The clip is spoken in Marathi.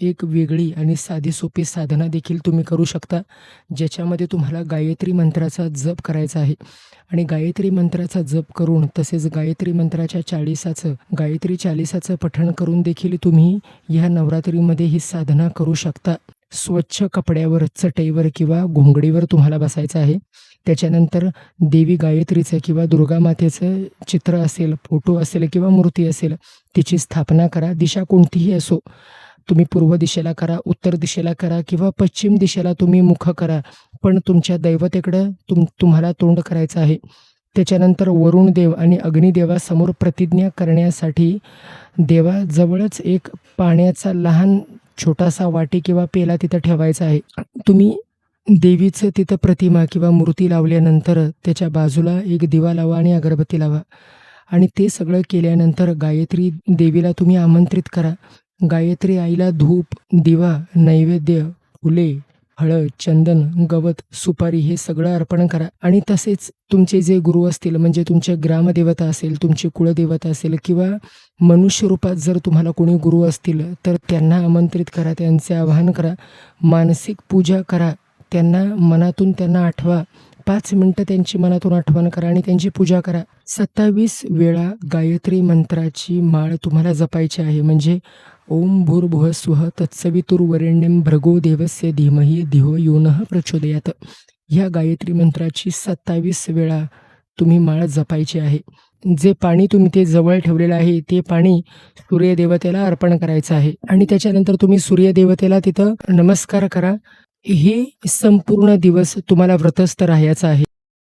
एक वेगळी आणि साधी सोपी साधना देखील तुम्ही करू शकता, ज्याच्यामध्ये तुम्हाला गायत्री मंत्राचा जप करायचा आहे. आणि गायत्री मंत्राचा जप करून तसेच गायत्री मंत्राच्या गायत्री चालीसाचं पठण करून देखील तुम्ही ह्या नवरात्रीमध्ये ही साधना करू शकता. स्वच्छ कपड्यावर, चटईवर किंवा घोंगडीवर तुम्हाला बसायचं आहे. त्याच्यानंतर देवी गायत्रीचं किंवा दुर्गा मातेचं चित्र असेल, फोटो असेल किंवा मूर्ती असेल, तिची स्थापना करा. दिशा कोणतीही असो, तुम्ही पूर्व दिशेला करा, उत्तर दिशेला करा किंवा पश्चिम दिशेला तुम्ही मुख करा, पण तुमच्या दैवतेकडं तुम्हाला तोंड करायचं आहे. त्याच्यानंतर वरुण देव आणि अग्निदेवासमोर प्रतिज्ञा करण्यासाठी देवाजवळच एक पाण्याचा लहान छोटासा वाटी किंवा पेला तिथं ठेवायचा आहे. तुम्ही देवीचं तिथं प्रतिमा किंवा मूर्ती लावल्यानंतर त्याच्या बाजूला एक दिवा लावा आणि अगरबत्ती लावा. आणि ते सगळं केल्यानंतर गायत्री देवीला तुम्ही आमंत्रित करा. गायत्री आईला धूप, दिवा, नैवेद्य, फुले, हळद, चंदन, गवत, सुपारी हे सगळं अर्पण करा. आणि तसेच तुमचे जे गुरु असतील, म्हणजे तुमचे ग्रामदेवता असेल, तुमची कुळदेवता असेल किंवा मनुष्य रूपात जर तुम्हाला कोणी गुरु असतील तर त्यांना आमंत्रित करा, त्यांचे आवाहन करा, मानसिक पूजा करा, त्यांना मनातून त्यांना आठवा. 5 मिनिटं त्यांची मनातून आठवण करा आणि त्यांची पूजा करा. 27 वेळा गायत्री मंत्राची माळ तुम्हाला जपायची आहे. म्हणजे ओम भूर्भुवः स्वः तत्सवितुर्वरेण्यं भर्गो देवस्य धीमहि धियो यो नः प्रचोदयात्. ह्या गायत्री मंत्राची 27 वेळा तुम्ही माळ जपायची आहे. जे पाणी तुम्ही ते जवळ ठेवलेलं आहे ते पाणी सूर्यदेवतेला अर्पण करायचं आहे. आणि त्याच्यानंतर तुम्ही सूर्यदेवतेला तिथं नमस्कार करा. हे संपूर्ण दिवस तुम्हाला व्रतस्थ राहायचं आहे.